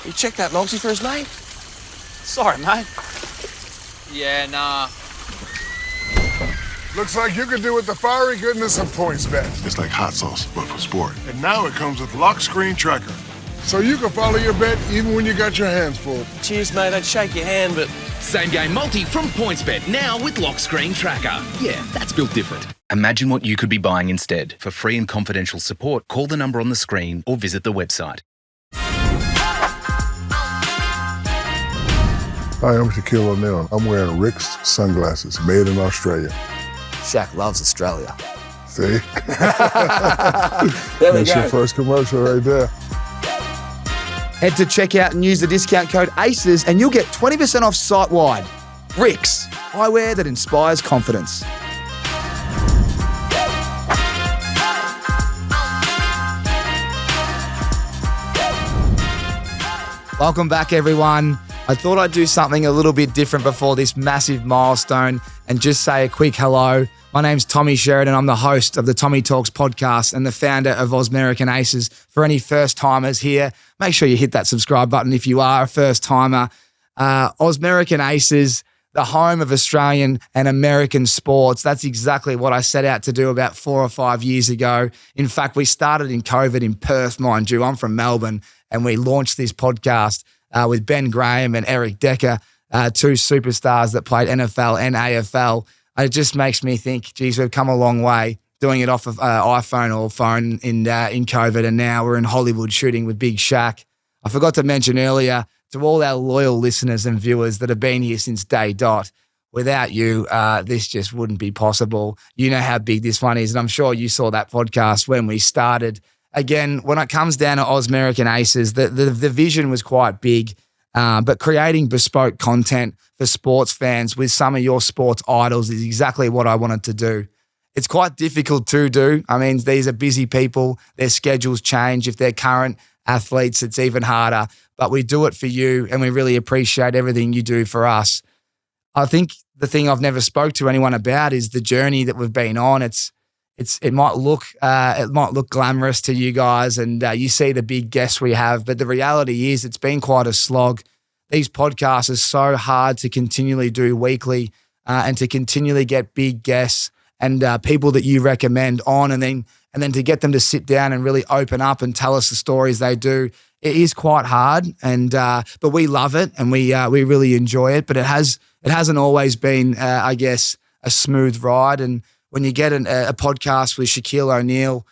You check that Logsy for us, mate? Sorry, mate. Yeah, nah. Looks like you could do with the fiery goodness of PointsBet. It's like hot sauce, but for sport. And now it comes with lock screen tracker. So you can follow your bet even when you got your hands full. Cheers, mate. I'd shake your hand, but... Same game multi from PointsBet, now with lock screen tracker. Yeah, that's built different. Imagine what you could be buying instead. For free and confidential support, call the number on the screen or visit the website. Hi, I'm Shaquille O'Neal. I'm wearing Rick's sunglasses, made in Australia. Shaq loves Australia. See? There we That's go. your first commercial right there. Head to checkout and use the discount code ACES and you'll get 20% off site-wide. Rick's, eyewear that inspires confidence. Welcome back, everyone. I thought I'd do something a little bit different before this massive milestone and just say a quick hello. My name's Tommy Sheridan. I'm the host of the Tommy Talks podcast and the founder of Ausmerican Aces. For any first-timers here, make sure you hit that subscribe button if you are a first-timer. Ausmerican Aces, the home of Australian and American sports. That's exactly what I set out to do about 4 or 5 years ago. In fact, we started in COVID in Perth, mind you. I'm from Melbourne, and we launched this podcast with Ben Graham and Eric Decker, two superstars that played NFL and AFL. It just makes me think, geez, we've come a long way doing it off of iPhone or phone in COVID, and now we're in Hollywood shooting with Big Shaq. I forgot to mention earlier to all our loyal listeners and viewers that have been here since day dot. Without you, this just wouldn't be possible. You know how big this one is, and I'm sure you saw that podcast when we started. Again, when it comes down to Ausmerican Aces, the vision was quite big, but creating bespoke content for sports fans with some of your sports idols is exactly what I wanted to do. It's quite difficult to do. I mean, these are busy people. Their schedules change. If they're current athletes, it's even harder. But we do it for you, and we really appreciate everything you do for us. I think the thing I've never spoke to anyone about is the journey that we've been on. It might look glamorous to you guys, and you see the big guests we have, but the reality is it's been quite a slog. These podcasts are so hard to continually do weekly, and to continually get big guests and people that you recommend on, and then to get them to sit down and really open up and tell us the stories they do. It is quite hard, and but we love it and we really enjoy it. But it hasn't always been, I guess, a smooth ride. And when you get a podcast with Shaquille O'Neal,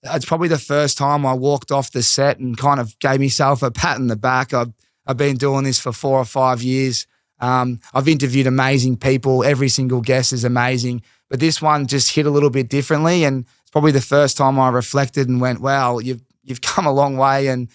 it's probably the first time I walked off the set and kind of gave myself a pat in the back. I've been doing this for 4 or 5 years. I've interviewed amazing people. Every single guest is amazing. But this one just hit a little bit differently. And it's probably the first time I reflected and went, wow, you've come a long way, and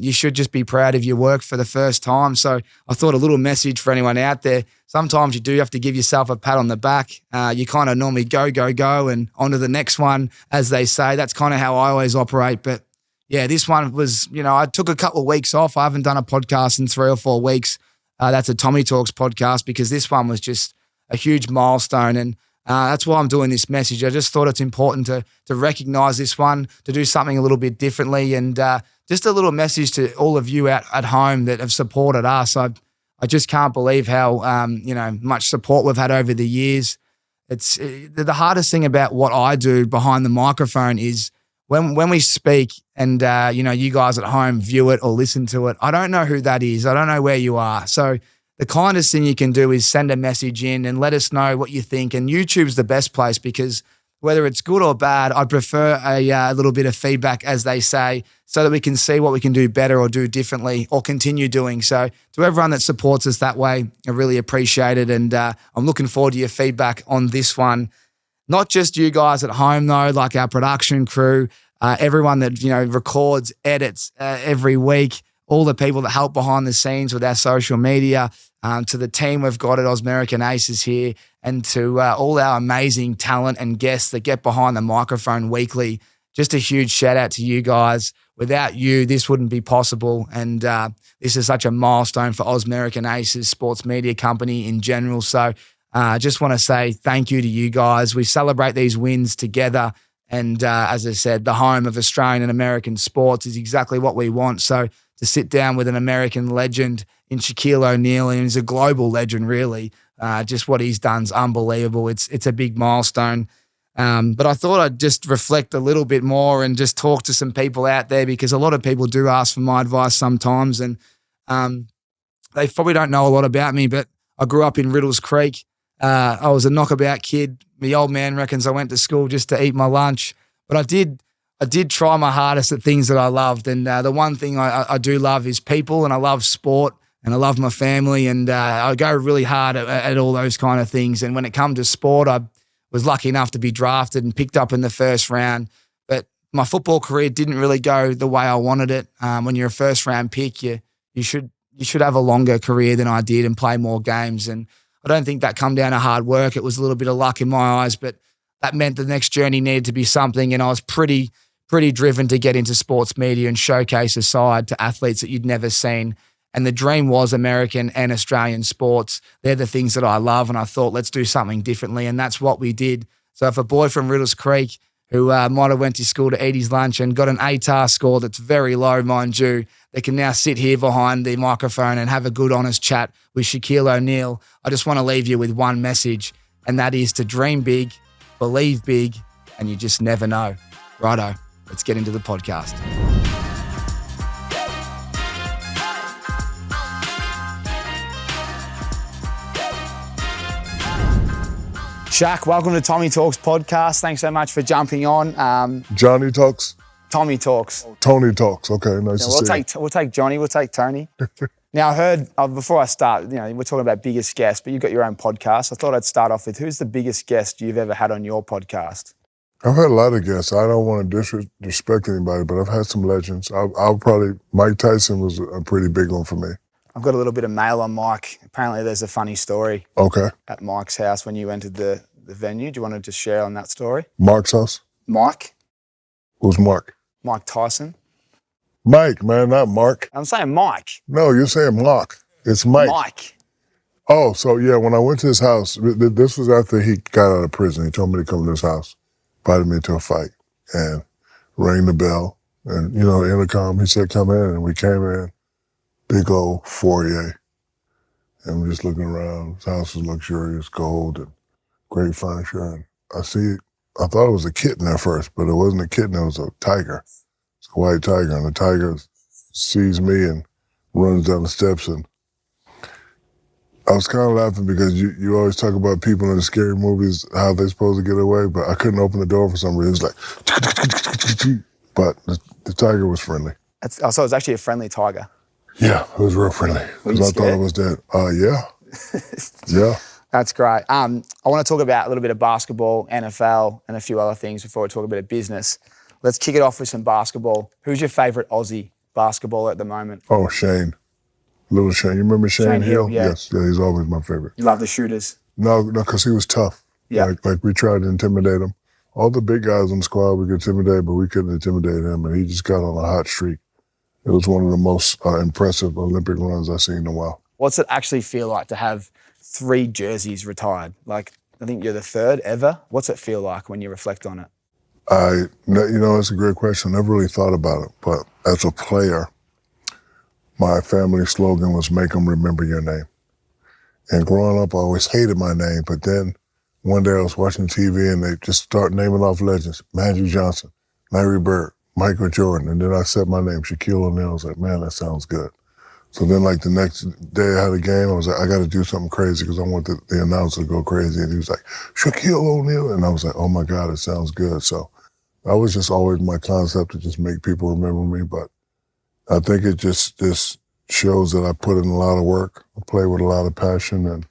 you should just be proud of your work for the first time. So I thought a little message for anyone out there. Sometimes you do have to give yourself a pat on the back. You kind of normally go, and on to the next one, as they say. That's kind of how I always operate. But yeah, this one was, I took a couple of weeks off. I haven't done a podcast in 3 or 4 weeks. That's a Tommy Talks podcast, because this one was just a huge milestone. And that's why I'm doing this message. I just thought it's important to recognize this one, to do something a little bit differently, and just a little message to all of you out at home that have supported us. I just can't believe how much support we've had over the years. It's the hardest thing about what I do behind the microphone is when we speak and you guys at home view it or listen to it. I don't know who that is. I don't know where you are. So the kindest thing you can do is send a message in and let us know what you think. And YouTube's the best place, because whether it's good or bad, I prefer a little bit of feedback, as they say, so that we can see what we can do better or do differently or continue doing. So to everyone that supports us that way, I really appreciate it. And I'm looking forward to your feedback on this one. Not just you guys at home, though, like our production crew, everyone that records, edits every week, all the people that help behind the scenes with our social media, to the team we've got at Ausmerican Aces here, and to all our amazing talent and guests that get behind the microphone weekly. Just a huge shout out to you guys. Without you, this wouldn't be possible. And this is such a milestone for Ausmerican Aces Sports Media Company in general. So I just want to say thank you to you guys. We celebrate these wins together. And as I said, the home of Australian and American sports is exactly what we want. So to sit down with an American legend in Shaquille O'Neal, and he's a global legend, really. Just what he's done is unbelievable. It's a big milestone. But I thought I'd just reflect a little bit more and just talk to some people out there, because a lot of people do ask for my advice sometimes, and they probably don't know a lot about me, but I grew up in Riddles Creek. I was a knockabout kid. The old man reckons I went to school just to eat my lunch, but I did try my hardest at things that I loved. And the one thing I do love is people, and I love sport, and I love my family, and I go really hard at all those kind of things. And when it comes to sport, I was lucky enough to be drafted and picked up in the first round. But my football career didn't really go the way I wanted it. When you're a first round pick, you should have a longer career than I did and play more games. And I don't think that come down to hard work. It was a little bit of luck in my eyes, but that meant the next journey needed to be something. And I was pretty driven to get into sports media and showcase a side to athletes that you'd never seen. And the dream was American and Australian sports. They're the things that I love. And I thought, let's do something differently. And that's what we did. So if a boy from Riddles Creek who might have went to school to eat his lunch and got an ATAR score that's very low, mind you, they can now sit here behind the microphone and have a good, honest chat with Shaquille O'Neal. I just want to leave you with one message, and that is to dream big, believe big, and you just never know. Righto, let's get into the podcast. Shaq, welcome to Tommy Talks podcast. Thanks so much for jumping on. Johnny talks. Tommy Talks. Tony talks. Okay, nice to see you. We'll take Johnny. We'll take Tony. Now, I heard before I start, we're talking about biggest guests, but you've got your own podcast. I thought I'd start off with, who's the biggest guest you've ever had on your podcast? I've had a lot of guests. I don't want to disrespect anybody, but I've had some legends. I'll probably, Mike Tyson was a pretty big one for me. I've got a little bit of mail on Mike. Apparently there's a funny story Okay. at Mike's house when you entered the venue. Do you want to just share on that story? Mark's house? Mike? Who's Mark? Mike Tyson. Mike, man, not Mark. I'm saying Mike. No, you're saying Mark. It's Mike. Mike. Oh, so yeah, when I went to his house, this was after he got out of prison. He told me to come to his house, invited me to a fight, and rang the bell. And, intercom, he said, come in. And we came in, big old foyer. And we're just looking around. His house was luxurious, gold, and great furniture. And I thought it was a kitten at first, but it wasn't a kitten, it was a tiger. It's a white tiger. And the tiger sees me and runs down the steps. And I was kind of laughing because you always talk about people in the scary movies, how they're supposed to get away, but I couldn't open the door for some reason. It was like, but the tiger was friendly. So it was actually a friendly tiger. Yeah, it was real friendly. Were you Because I thought scared? it was dead. Yeah. Yeah. That's great. I want to talk about a little bit of basketball, NFL, and a few other things before we talk a bit of business. Let's kick it off with some basketball. Who's your favourite Aussie basketballer at the moment? Oh, Shane. Little Shane. You remember Shane Hill, yeah. Yes. Yeah, he's always my favorite. You love the shooters. No, because he was tough. Yeah. Like we tried to intimidate him. All the big guys on the squad we could intimidate, but we couldn't intimidate him, and he just got on a hot streak. It was one of the most impressive Olympic runs I've seen in a while. What's it actually feel like to have 3 jerseys retired? Like, I think you're the 3rd ever. What's it feel like when you reflect on it? That's a great question. I never really thought about it, but as a player, my family slogan was "Make them remember your name." And growing up, I always hated my name, but then one day I was watching TV and they just start naming off legends: Magic Johnson, Larry Bird, Michael Jordan, and then I said my name, Shaquille O'Neal. I was like, man, that sounds good. So then, like, the next day I had a game, I was like, I got to do something crazy because I want the announcer to go crazy. And he was like, Shaquille O'Neal. And I was like, oh, my God, it sounds good. So that was just always my concept to just make people remember me. But I think it just shows that I put in a lot of work. I play with a lot of passion, and,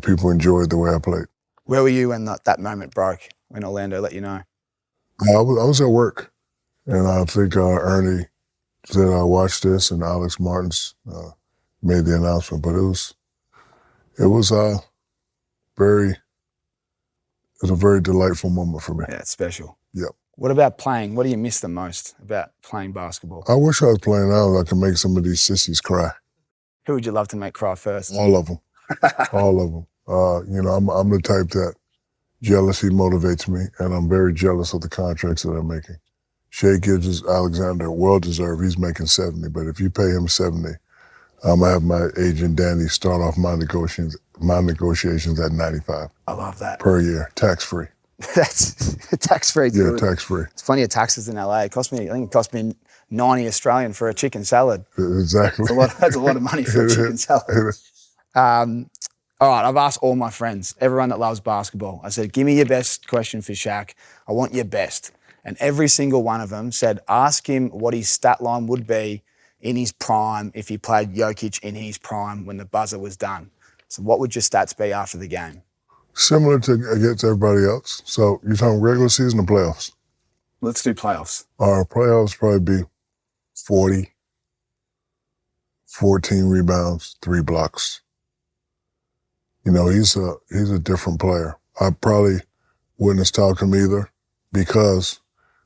people enjoyed the way I played. Where were you when that moment broke, when Orlando let you know? I was at work, and I think Ernie said, I watched this, and Alex Martins made the announcement. But it was a very delightful moment for me. Yeah, it's special. Yep. What about playing? What do you miss the most about playing basketball? I wish I was playing out. I could make some of these sissies cry. Who would you love to make cry first? All of them. All of them. I'm the type that jealousy motivates me, and I'm very jealous of the contracts that I'm making. Shea Gilgeous-Alexander, well-deserved. He's making 70, but if you pay him 70, I'm gonna have my agent Danny start off my negotiations at 95 I love that. per year, tax-free. That's tax-free. Yeah, Good. tax-free. It's plenty of taxes in LA. I think it cost me 90 Australian for a chicken salad. Exactly. That's a lot of money for a chicken salad. All right, I've asked all my friends, everyone that loves basketball. I said, give me your best question for Shaq. I want your best. And every single one of them said, ask him what his stat line would be in his prime if he played Jokic in his prime when the buzzer was done. So what would your stats be after the game? Similar to against everybody else. So you're talking regular season or playoffs? Let's do playoffs. Our playoffs probably be 40, 14 rebounds, 3 blocks. You know, he's a different player. I probably wouldn't have talked to him either because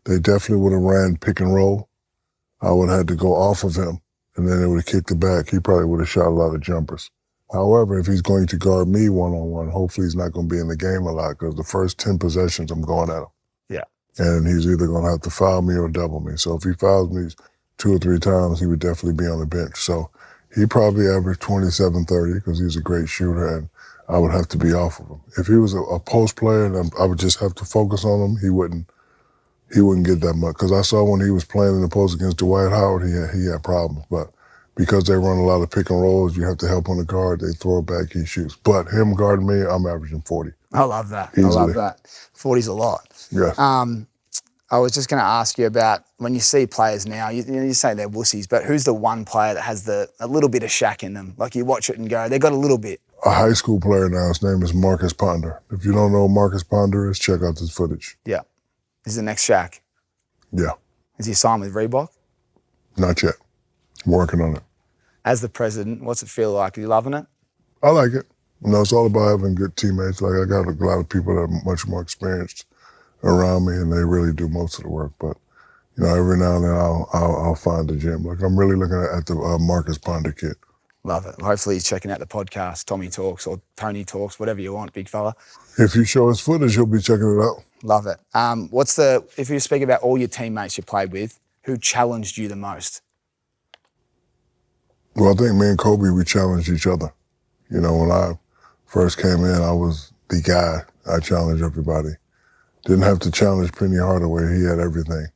they definitely would have ran pick and roll. I would have had to go off of him, and then they would have kicked it back. He probably would have shot a lot of jumpers. However, if he's going to guard me one-on-one, hopefully he's not going to be in the game a lot because the first 10 possessions, I'm going at him. Yeah. And he's either going to have to foul me or double me. So if he fouls me 2 or 3 times, he would definitely be on the bench. So he probably averaged 27, 30 because he's a great shooter, and I would have to be off of him. If he was a post player and I would just have to focus on him, he wouldn't get that much. Because I saw when he was playing in the post against Dwight Howard, he had problems. But because they run a lot of pick and rolls, you have to help on the guard. They throw it back, he shoots. But him guarding me, I'm averaging 40. I love that. Easily. I love that. 40's a lot. Yes. I was just going to ask you about when you see players now, you say they're wussies, but who's the one player that has a little bit of Shaq in them? Like you watch it and go, they got a little bit. A high school player now, his name is Marcus Ponder. If you don't know who Marcus Ponder is, check out this footage. Yeah. He's the next Shaq. Yeah. Is he signed with Reebok? Not yet. I'm working on it. As the president, what's it feel like? Are you loving it? I like it. You know, it's all about having good teammates. Like I got a lot of people that are much more experienced around me, and they really do most of the work. But you know, every now and then I'll find the gym. Like I'm really looking at the Marcus Ponder kid. Love it. Hopefully he's checking out the podcast, Tommy Talks or Tony Talks, whatever you want, big fella. If you show us footage, he'll be checking it out. Love it. If you speak about all your teammates you played with, who challenged you the most? Well, I think me and Kobe, we challenged each other. You know, when I first came in, I was the guy. I challenged everybody. Didn't have to challenge Penny Hardaway. He had everything.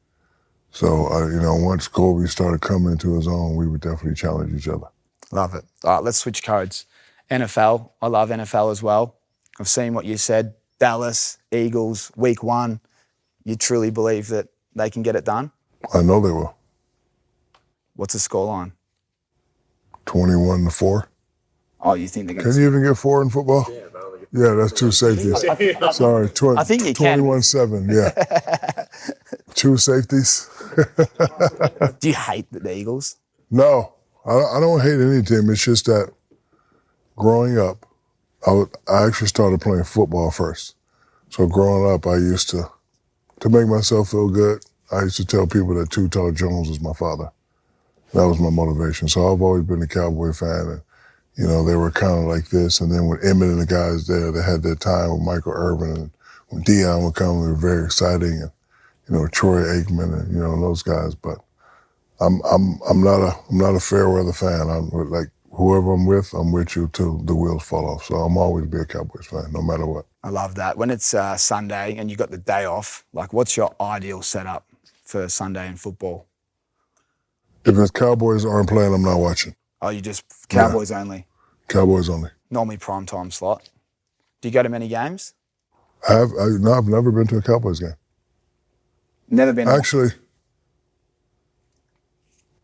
So, you know, once Kobe started coming into his own, we would definitely challenge each other. Love it. All right, let's switch codes. NFL. I love NFL as well. I've seen what you said. Dallas, Eagles, week 1. You truly believe that they can get it done? I know they will. What's the scoreline? 21-4. Oh, you think they're going to... Can you even get 4 in football? Yeah, that's 2 safeties. Sorry, I think you can. 21-7, yeah. 2 safeties. Do you hate the Eagles? No, I don't hate any team. It's just that growing up, I actually started playing football first. So growing up, I used to make myself feel good, I used to tell people that Too Tall Jones was my father. That was my motivation. So I've always been a Cowboy fan. And, you know, they were kind of like this. And then when Emmett and the guys there, they had their time with Michael Irvin. And when Deion would come, they were very exciting. And, you know, Troy Aikman and, you know, those guys. But I'm not a fair weather fan. I'm like, whoever I'm with you till the wheels fall off. So I'm always be a Cowboys fan, no matter what. I love that. When it's Sunday and you got the day off, like what's your ideal setup for Sunday in football? If the Cowboys aren't playing, I'm not watching. Oh, you just Cowboys only? Cowboys only. Normally prime time slot. Do you go to many games? I've never been to a Cowboys game. Never been? Actually,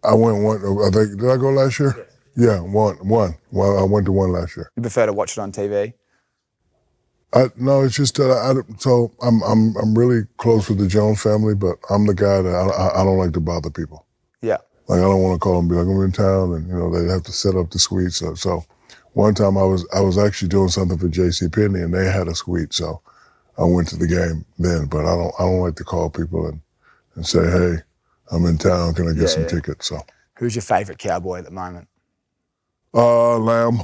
I went one. I think, did I go last year? Yes. Yeah, one. Well, I went to one last year. You prefer to watch it on TV? No, it's just that I'm really close with the Jones family, but I'm the guy that I don't like to bother people. Yeah. Like I don't want to call them and be like, I'm in town, and you know they'd have to set up the suite. So one time I was actually doing something for JCPenney, and they had a suite, so I went to the game then. But I don't like to call people and say, hey, I'm in town, can I get some tickets? So who's your favorite Cowboy at the moment? Lamb,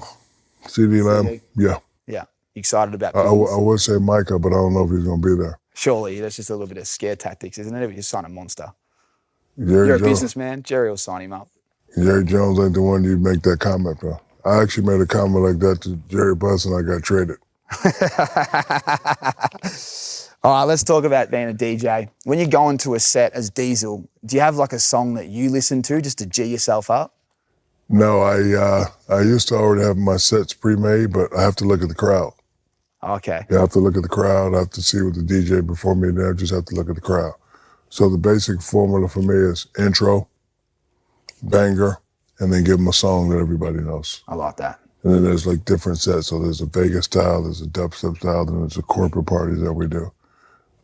CD Lamb, yeah. Yeah. You excited about I would say Micah, but I don't know if he's going to be there. Surely, that's just a little bit of scare tactics, isn't it? If you sign a monster. Jerry You're a Jones. businessman. Jerry will sign him up. Jerry Jones ain't the one you'd make that comment, though. I actually made a comment like that to Jerry Buss and I got traded. All right, let's talk about being a DJ. When you go into a set as Diesel, do you have like a song that you listen to just to G yourself up? No, I used to already have my sets pre-made, but I have to look at the crowd. Okay. You have to look at the crowd. I have to see what the DJ before me there. Just have to look at the crowd. So the basic formula for me is intro, banger, and then give them a song that everybody knows. I like that. And then there's like different sets. So there's a Vegas style, there's a dubstep style, then there's a corporate parties that we do.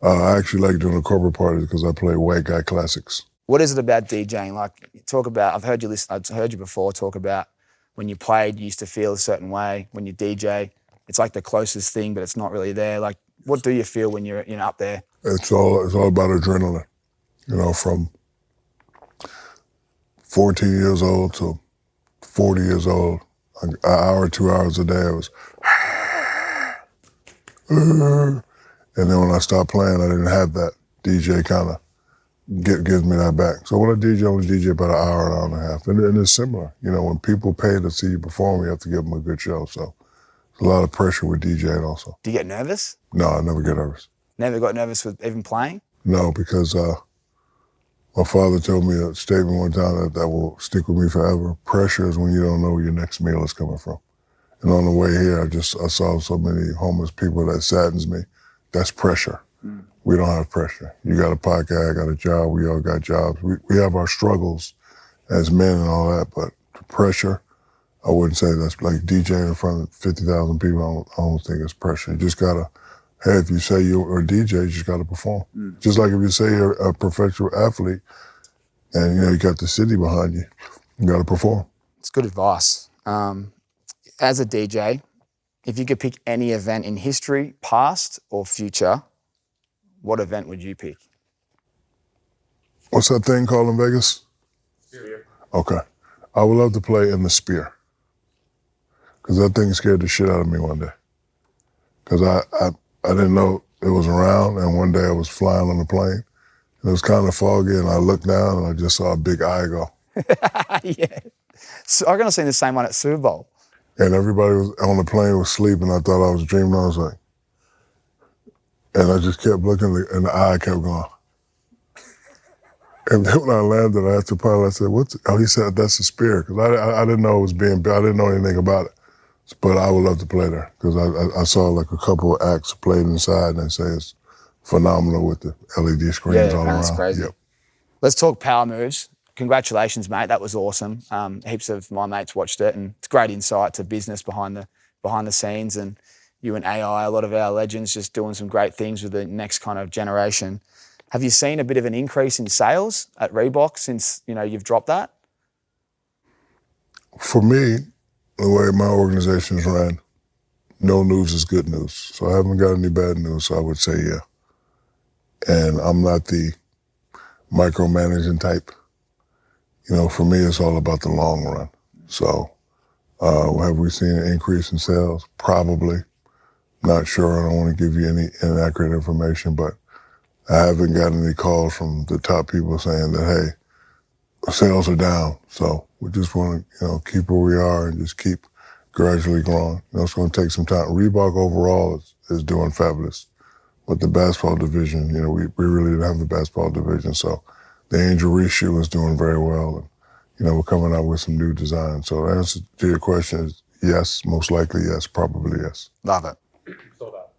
I actually like doing the corporate parties because I play white guy classics. What is it about DJing? Like, talk about, I've heard you before talk about when you played, you used to feel a certain way. When you DJ, it's like the closest thing, but it's not really there. Like, what do you feel when you're up there? It's all about adrenaline. You know, from 14 years old to 40 years old, an hour, 2 hours a day, it was, and then when I stopped playing, I didn't have that. DJ kind of gives me that back. So when I only DJ about an hour and a half. And it's similar. You know, when people pay to see you perform, you have to give them a good show. So there's a lot of pressure with DJing also. Do you get nervous? No, I never get nervous. Never got nervous with even playing? No, because my father told me a statement one time that will stick with me forever. Pressure is when you don't know where your next meal is coming from. And on the way here, I saw so many homeless people that saddens me. That's pressure. We don't have pressure. You got a podcast, I got a job, we all got jobs. We have our struggles as men and all that, but the pressure, I wouldn't say that's like DJing in front of 50,000 people. I don't think it's pressure. You just gotta, hey, if you say you're a DJ, you just gotta perform. Just like if you say you're a professional athlete and you got the city behind you, you gotta perform. It's good advice. As a DJ, if you could pick any event in history, past or future, what event would you pick? What's that thing called in Vegas? Sphere. Okay. I would love to play in the Sphere. Because that thing scared the shit out of me one day. Because I didn't know it was around, and one day I was flying on the plane, and it was kind of foggy, and I looked down, and I just saw a big eye go. Yeah. So I'm going to see the same one at Super Bowl. And everybody was on the plane was sleeping. I thought I was dreaming. I was like, and I just kept looking, and the eye kept going. And then when I landed, I asked the pilot, I said, he said, that's a Sphere. Because I didn't know it was being built. I didn't know anything about it. But I would love to play there. Because I saw like a couple of acts played inside, and they say it's phenomenal with the LED screens all around. That's crazy. Yep. Let's talk power moves. Congratulations, mate. That was awesome. Heaps of my mates watched it, and it's great insight to business behind the scenes. And you and AI, a lot of our legends, just doing some great things with the next kind of generation. Have you seen a bit of an increase in sales at Reebok since you've dropped that? For me, the way my organization is ran, no news is good news. So I haven't got any bad news, so I would say yeah. And I'm not the micromanaging type. For me, it's all about the long run. So have we seen an increase in sales? Probably. Not sure. I don't want to give you any inaccurate information, but I haven't gotten any calls from the top people saying that, hey, sales are down. So we just want to, keep where we are and just keep gradually growing. It's going to take some time. Reebok overall is doing fabulous. But the basketball division, we really didn't have the basketball division. So the Angel Reese shoe is doing very well. And, we're coming out with some new designs. So the answer to your question is yes, most likely yes, probably yes. Love it. Sold out.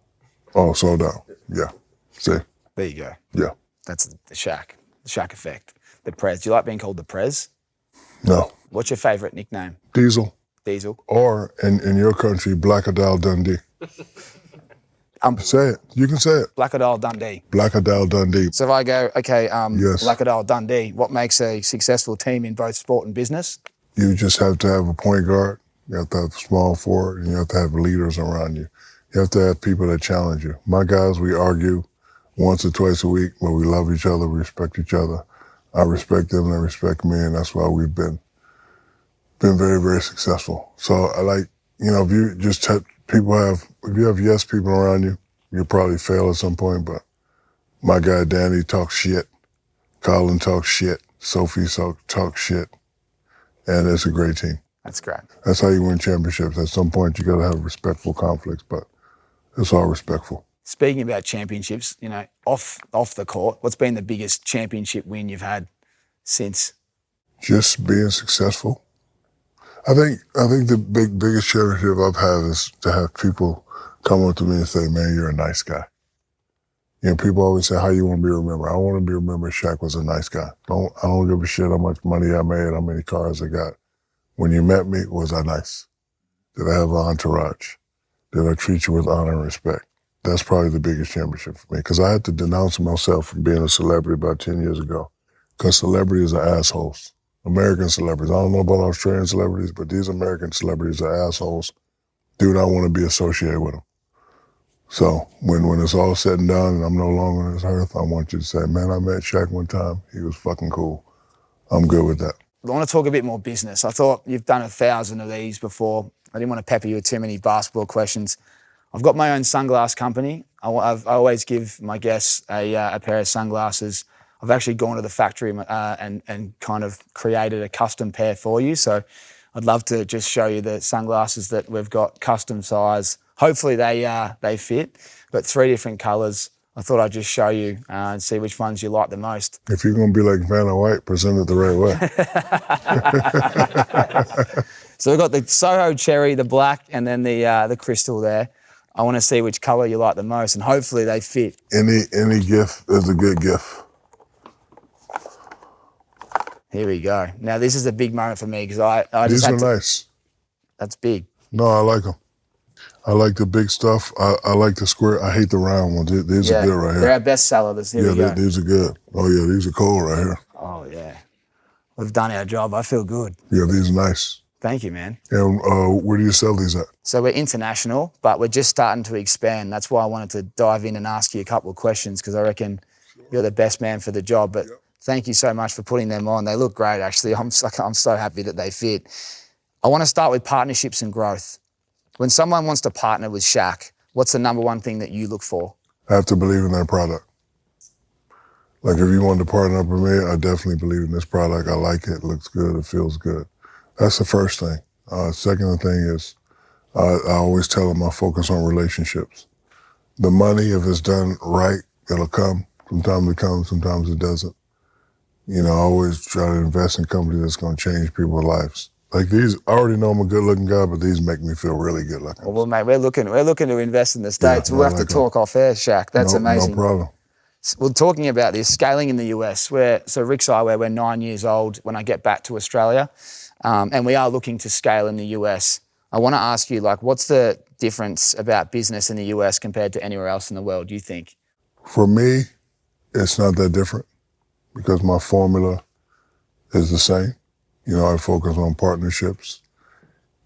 Oh, sold out. Yeah. See? There you go. Yeah. That's the Shaq effect. The Prez. Do you like being called the Prez? No. What's your favourite nickname? Diesel. Diesel. Or, in your country, Blackadal Dundee. Say it. You can say it. Blackadal Dundee. Blackadal Dundee. So if I go, okay, yes. Blackadal Dundee, what makes a successful team in both sport and business? You just have to have a point guard, you have to have a small forward, and you have to have leaders around you. You have to have people that challenge you. My guys, we argue once or twice a week, but we love each other, we respect each other. I respect them, they respect me, and that's why we've been very, very successful. So I like, if you just have if you have yes people around you, you'll probably fail at some point, but my guy Danny talks shit. Colin talks shit. Sophie talk shit, and it's a great team. That's great. That's how you win championships. At some point, you got to have respectful conflicts, but it's all respectful. Speaking about championships, you know, off the court, what's been the biggest championship win you've had since? Just being successful. I think the biggest championship I've had is to have people come up to me and say, "Man, you're a nice guy." You know, people always say, "How you want to be remembered?" I want to be remembered. Shaq was a nice guy. I don't give a shit how much money I made, how many cars I got. When you met me, was I nice? Did I have an entourage? Did I treat you with honor and respect? That's probably the biggest championship for me, because I had to denounce myself from being a celebrity about 10 years ago, because celebrities are assholes. American celebrities. I don't know about Australian celebrities, but these American celebrities are assholes. Do not want to be associated with them. So when it's all said and done and I'm no longer on this earth, I want you to say, "Man, I met Shaq one time. He was fucking cool." I'm good with that. I want to talk a bit more business. I thought you've done 1,000 of these before. I didn't want to pepper you with too many basketball questions. I've got my own sunglass company. I always give my guests a pair of sunglasses. I've actually gone to the factory and kind of created a custom pair for you. So I'd love to just show you the sunglasses that we've got custom size. Hopefully they fit, but 3 different colours. I thought I'd just show you and see which ones you like the most. If you're going to be like Vanna White, present it the right way. So we've got the Soho Cherry, the black, and then the crystal there. I want to see which colour you like the most, and hopefully they fit. Any gift is a good gift. Here we go. Now this is a big moment for me because I These just are had to, nice. That's big. No, I like them. I like the big stuff. I like the square. I hate the round ones. These are good right here. They're our best seller. Here we go. These are good. Oh yeah, these are cold right here. Oh yeah. We've done our job. I feel good. Yeah, these are nice. Thank you, man. And where do you sell these at? So we're international, but we're just starting to expand. That's why I wanted to dive in and ask you a couple of questions, because I reckon you're the best man for the job. But thank you so much for putting them on. They look great, actually. I'm so happy that they fit. I want to start with partnerships and growth. When someone wants to partner with Shaq, what's the number one thing that you look for? I have to believe in their product. Like if you wanted to partner up with me, I definitely believe in this product. I like it. It looks good. It feels good. That's the first thing. Second thing is I always tell them I focus on relationships. The money, if it's done right, it'll come. Sometimes it comes, sometimes it doesn't. You know, I always try to invest in companies that's going to change people's lives. Like these, I already know I'm a good-looking guy, but these make me feel really good-looking. Well, mate, we're looking to invest in the States. We'll have to talk off air, Shaq. That's amazing. No problem. Well, talking about this, scaling in the US, so Rick's Eyewear, we're 9 years old when I get back to Australia, and we are looking to scale in the US. I want to ask you, like, what's the difference about business in the US compared to anywhere else in the world, do you think? For me, it's not that different because my formula is the same. You know, I focus on partnerships.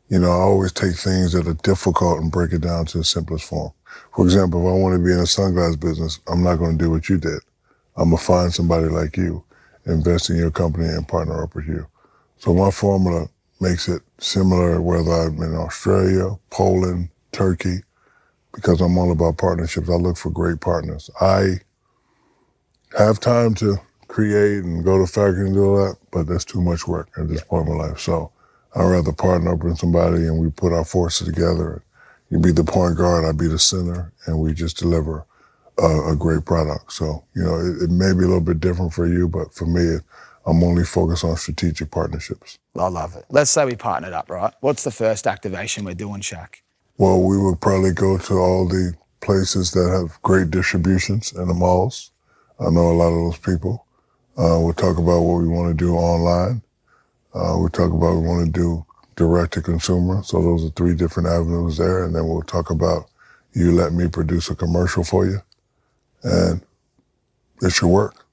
You know, I always take things that are difficult and break it down to the simplest form. For example, if I want to be in a sunglass business, I'm not going to do what you did. I'm going to find somebody like you, invest in your company and partner up with you. So my formula makes it similar whether I'm in Australia, Poland, Turkey, because I'm all about partnerships. I look for great partners. I have time to create and go to factory and do all that, but that's too much work at this point in my life. So I'd rather partner up with somebody and we put our forces together. You be the point guard, I be the center, and we just deliver a great product. So, you know, it may be a little bit different for you, but for me, I'm only focused on strategic partnerships. I love it. Let's say we partnered up, right? What's the first activation we're doing, Shaq? Well, we would probably go to all the places that have great distributions in the malls. I know a lot of those people. We'll talk about what we want to do online. We'll talk about what we want to do direct to consumer. So those are 3 different avenues there. And then we'll talk about you let me produce a commercial for you. And it should work.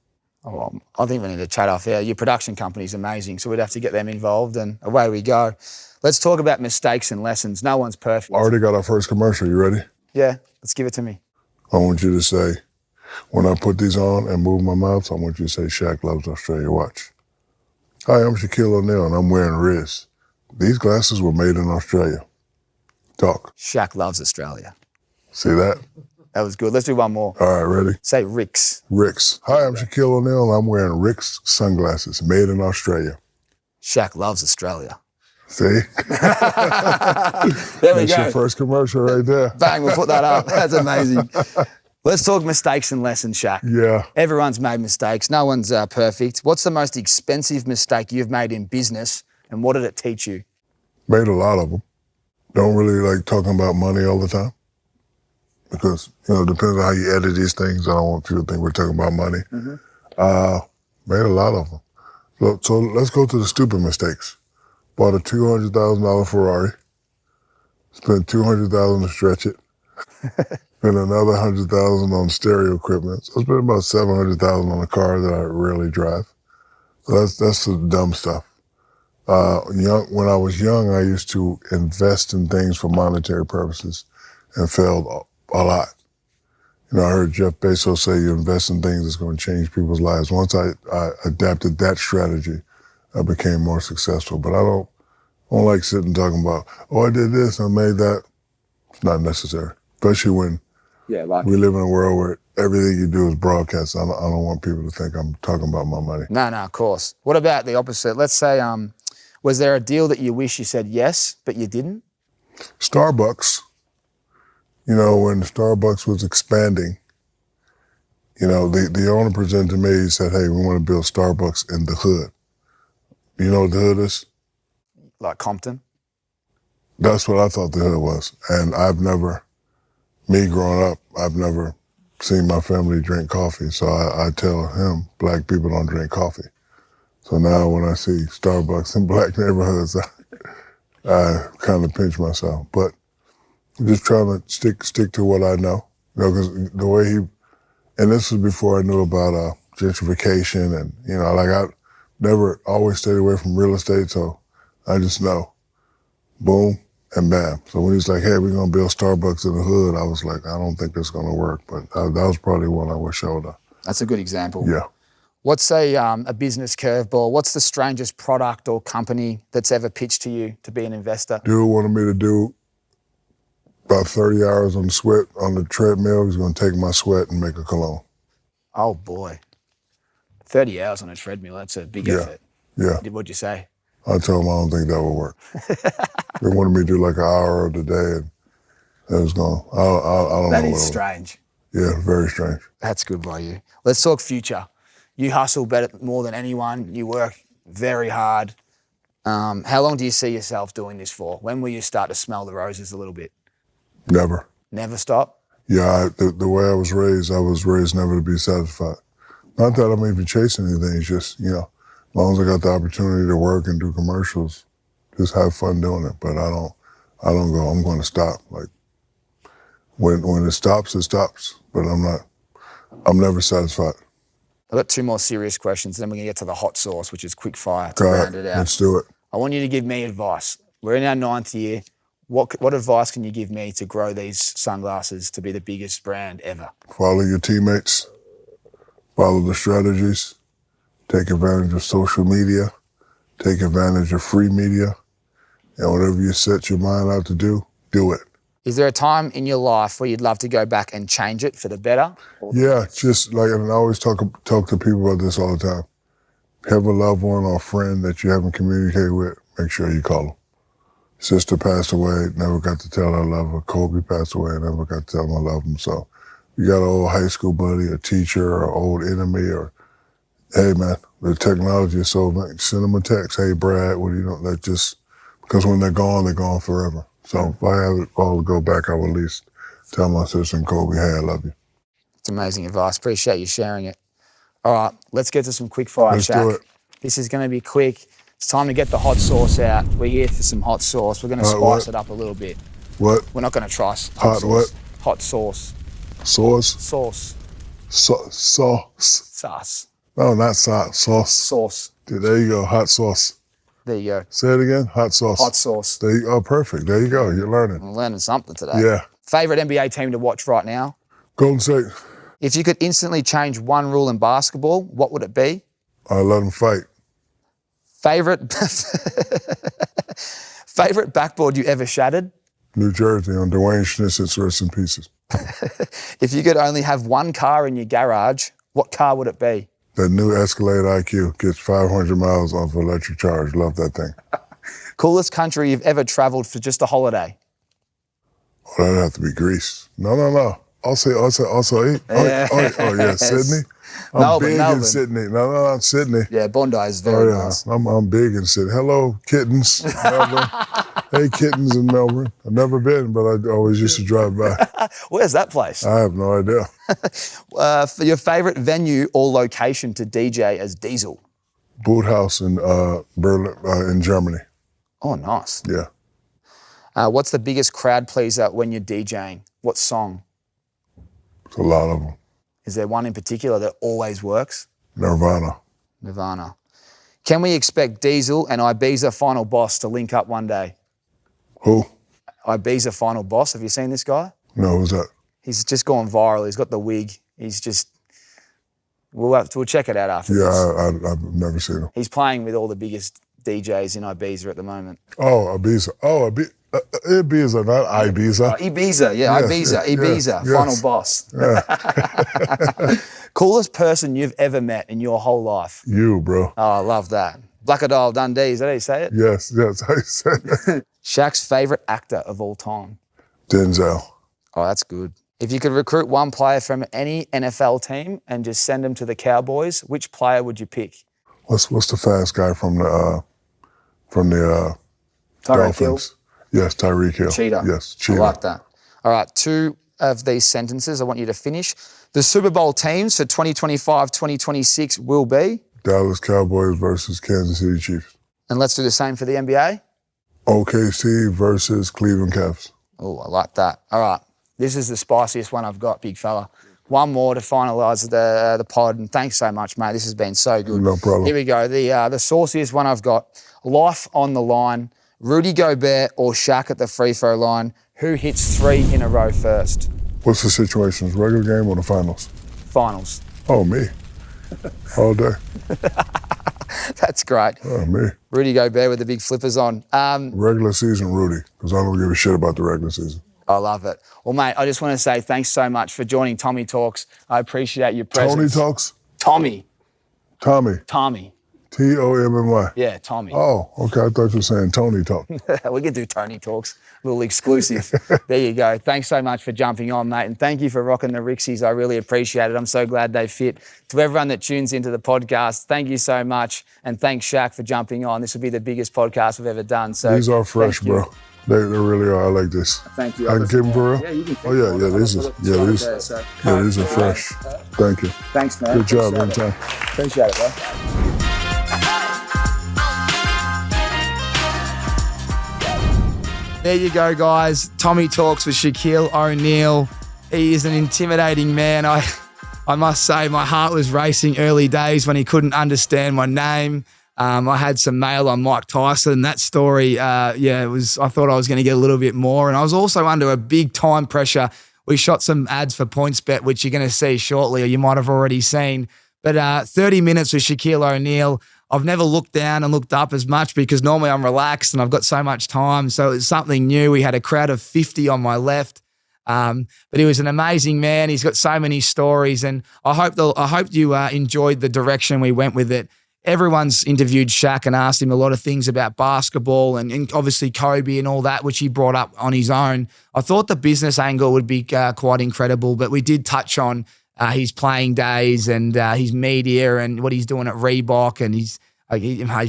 Oh, well, I think we need to chat off here. Your production company's amazing, so we'd have to get them involved, and away we go. Let's talk about mistakes and lessons. No one's perfect. Already got our first commercial. You ready? Yeah, let's give it to me. I want you to say, when I put these on and move my mouth, I want you to say, Shaq loves Australia. Watch. Hi, I'm Shaquille O'Neal, and I'm wearing Riz. These glasses were made in Australia. Talk. Shaq loves Australia. See that? That was good. Let's do one more. All right, ready? Say Ricks. Ricks. Hi, I'm Shaquille O'Neal. I'm wearing Ricks sunglasses, made in Australia. Shaq loves Australia. See? There we That's go. your first commercial right there. Bang, we'll put that up. That's amazing. Let's talk mistakes and lessons, Shaq. Yeah. Everyone's made mistakes. No one's perfect. What's the most expensive mistake you've made in business, and what did it teach you? Made a lot of them. Don't really like talking about money all the time because, it depends on how you edit these things. I don't want people to think we're talking about money. Made a lot of them. So let's go to the stupid mistakes. Bought a $200,000 Ferrari, spent $200,000 to stretch it, spent another $100,000 on stereo equipment. So I spent about $700,000 on a car that I rarely drive. So that's the dumb stuff. When I was young, I used to invest in things for monetary purposes and failed a lot. I heard Jeff Bezos say you invest in things that's going to change people's lives. Once I adapted that strategy, I became more successful. But I don't like sitting talking about, I did this, I made that. It's not necessary, especially when we live in a world where everything you do is broadcast. I don't want people to think I'm talking about my money. No, of course. What about the opposite? Let's say, was there a deal that you wish you said yes, but you didn't? Starbucks, when Starbucks was expanding, the owner presented to me, he said, hey, we want to build Starbucks in the hood. You know what the hood is? Like Compton? That's what I thought the hood was. And me growing up, I've never seen my family drink coffee. So I tell him, black people don't drink coffee. So now when I see Starbucks in black neighborhoods, I kind of pinch myself. But I'm just trying to stick to what I know. Because the way and this was before I knew about gentrification and, I never always stayed away from real estate, so I just know. Boom and bam. So when he's like, hey, we're going to build Starbucks in the hood, I was like, I don't think that's going to work. But that was probably one I wish I would have. That's a good example. Yeah. What's a business curveball? What's the strangest product or company that's ever pitched to you to be an investor? Dude wanted me to do about 30 hours on the treadmill. He's going to take my sweat and make a cologne. Oh, boy. 30 hours on a treadmill, that's a big effort. Yeah. What'd you say? I told him I don't think that would work. They wanted me to do like an hour of the day, and it was going, I don't know. That is strange. Yeah, very strange. That's good by you. Let's talk future. You hustle better more than anyone. You work very hard. How long do you see yourself doing this for? When will you start to smell the roses a little bit? Never. Never stop? Yeah, the way I was raised never to be satisfied. Not that I'm even chasing anything, it's just, as long as I got the opportunity to work and do commercials, just have fun doing it. But I don't go, I'm going to stop. Like, when it stops, it stops. But I'm never satisfied. I've got two more serious questions, then we're going to get to the hot sauce, which is Quickfire to All round right, it out. let's do it. I want you to give me advice. We're in our 9th year. What advice can you give me to grow these sunglasses to be the biggest brand ever? Follow your teammates, follow the strategies, take advantage of social media, take advantage of free media, and whatever you set your mind out to do it. Is there a time in your life where you'd love to go back and change it for the better? Yeah, just like, and I always talk to people about this all the time. If you have a loved one or a friend that you haven't communicated with, make sure you call them. Sister passed away, never got to tell her I love her. Kobe passed away, never got to tell him I love him. So you got an old high school buddy, a teacher, or old enemy, or, hey man, the technology is so, send them a text. Hey Brad, what do you know? That just, because when they're gone forever. So if I have it all to go back, I will at least tell my sister and Kobe, hey, I love you. It's amazing advice. Appreciate you sharing it. All right, let's get to some quick fire, Let's Shaq. do it. This is going to be quick. It's time to get the hot sauce out. We're here for some hot sauce. We're going to spice what? it up a little bit. What? We're not going to try Hot sauce. what? Hot sauce. Sauce? Sauce. Sauce. Sauce. No, not sauce. Sauce. Sauce. Dude, there you go, hot sauce. There you go. Say it again, hot sauce. Hot sauce. There you go, perfect. There you go, you're learning. I'm learning something today. Yeah. Favorite NBA team to watch right now? Golden State, If you could instantly change one rule in basketball, what would it be? I let them fight. Favorite backboard you ever shattered? New Jersey on Dwayne Schnitz's Rest in Pieces. If you could only have one car in your garage, what car would it be? That new Escalade IQ gets 500 miles off electric charge. Love that thing. Coolest country you've ever traveled for just a holiday? Oh, that'd have to be Greece. No. Also, yeah, Sydney. I'm big in Sydney. No, Sydney. Yeah, Bondi is very nice. I'm big in Sydney. Hello, kittens, Melbourne. Hey, kittens in Melbourne. I've never been, but I always used to drive by. Where's that place? I have no idea. For your favourite venue or location to DJ as Diesel? Boot House in Berlin, in Germany. Oh, nice. Yeah. What's the biggest crowd pleaser when you're DJing? What song? It's a lot of them. Is there one in particular that always works? Nirvana. Can we expect Diesel and Ibiza Final Boss to link up one day? Who? Ibiza Final Boss. Have you seen this guy? No, who's that? He's just gone viral. He's got the wig. He's just... We'll check it out after this. Yeah, I've never seen him. He's playing with all the biggest DJs in Ibiza at the moment. Oh, Ibiza. Ibiza, not Ibiza. Ibiza, yeah, Yes, Ibiza, yes. Final Boss. Yeah. Coolest person you've ever met in your whole life? You, bro. Oh, I love that. Blackadile Dundee, is that how you say it? Yes, I said that. Shaq's favourite actor of all time? Denzel. Oh, that's good. If you could recruit one player from any NFL team and just send him to the Cowboys, which player would you pick? What's the fast guy from the Tyreek Hill? Dolphins? Yes, Tyreek Hill. Cheetah. Yes, Cheetah. I like that. All right, 2 of these sentences I want you to finish. The Super Bowl teams for 2025-2026 will be? Dallas Cowboys versus Kansas City Chiefs. And let's do the same for the NBA. OKC versus Cleveland Cavs. Oh, I like that. All right, this is the spiciest one I've got, big fella. One more to finalise the pod, and thanks so much, mate. This has been so good. No problem. Here we go. The sauciest one I've got. Life on the line. Rudy Gobert or Shaq at the free throw line. Who hits 3 in a row first? What's the situation? Regular game or the finals? Finals. Oh, me. All day. That's great. Oh, me. Rudy Gobert with the big flippers on. Regular season, Rudy, because I don't give a shit about the regular season. I love it. Well, mate, I just want to say thanks so much for joining Tommy Talks. I appreciate your presence. Tony Talks? Tommy. Tommy. Tommy. Yeah, Tommy. Oh, okay. I thought you were saying Tony Talk. We can do Tony Talks, a little exclusive. There you go. Thanks so much for jumping on, mate. And thank you for rocking the Rixies. I really appreciate it. I'm so glad they fit. To everyone that tunes into the podcast, thank you so much. And thanks, Shaq, for jumping on. This will be the biggest podcast we've ever done. So These are fresh, bro. They really are. I like this. Thank you. I can keep them for real? Yeah, you can. Oh, yeah, these are fresh. Thank you. Thanks, man. Good job, Appreciate man. it. Appreciate it, bro. There you go, guys. Tommy Talks with Shaquille O'Neal. He is an intimidating man. I must say my heart was racing early days when he couldn't understand my name. I had some mail on Mike Tyson. That story, it was. I thought I was going to get a little bit more. And I was also under a big time pressure. We shot some ads for PointsBet, which you're going to see shortly, or you might have already seen. But 30 minutes with Shaquille O'Neal. I've never looked down and looked up as much because normally I'm relaxed and I've got so much time. So it's something new. We had a crowd of 50 on my left. But he was an amazing man. He's got so many stories, and I hope you enjoyed the direction we went with it. Everyone's interviewed Shaq and asked him a lot of things about basketball and obviously Kobe and all that, which he brought up on his own. I thought the business angle would be quite incredible, but we did touch on his playing days and his media and what he's doing at Reebok, and he's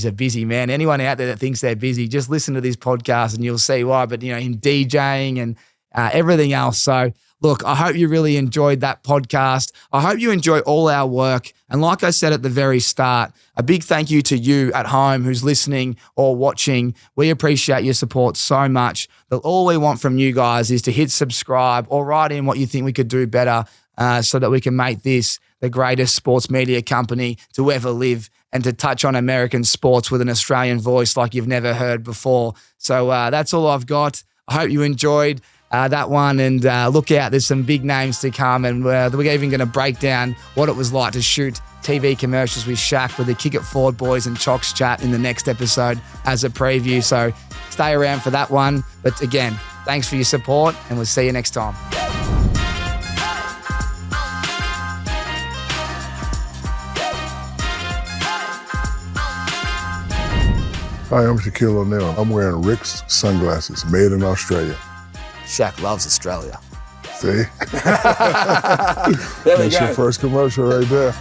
a busy man. Anyone out there that thinks they're busy, just listen to this podcast and you'll see why. But, him DJing and everything else. So, look, I hope you really enjoyed that podcast. I hope you enjoy all our work. And like I said at the very start, a big thank you to you at home who's listening or watching. We appreciate your support so much. That all we want from you guys is to hit subscribe or write in what you think we could do better so that we can make this the greatest sports media company to ever live and to touch on American sports with an Australian voice like you've never heard before. So that's all I've got. I hope you enjoyed that one, and look out, there's some big names to come, and we're even going to break down what it was like to shoot TV commercials with Shaq with the Kick It Forward boys and Chocks chat in the next episode as a preview. So stay around for that one. But again, Thanks for your support, and we'll see you next time. Hi, I'm Shaquille O'Neal. I'm wearing Rick's sunglasses, made in Australia. Shaq loves Australia. See? There we That's go. your first commercial right there.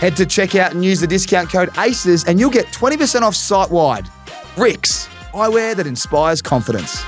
Head to checkout and use the discount code ACES and you'll get 20% off site-wide. Rick's, eyewear that inspires confidence.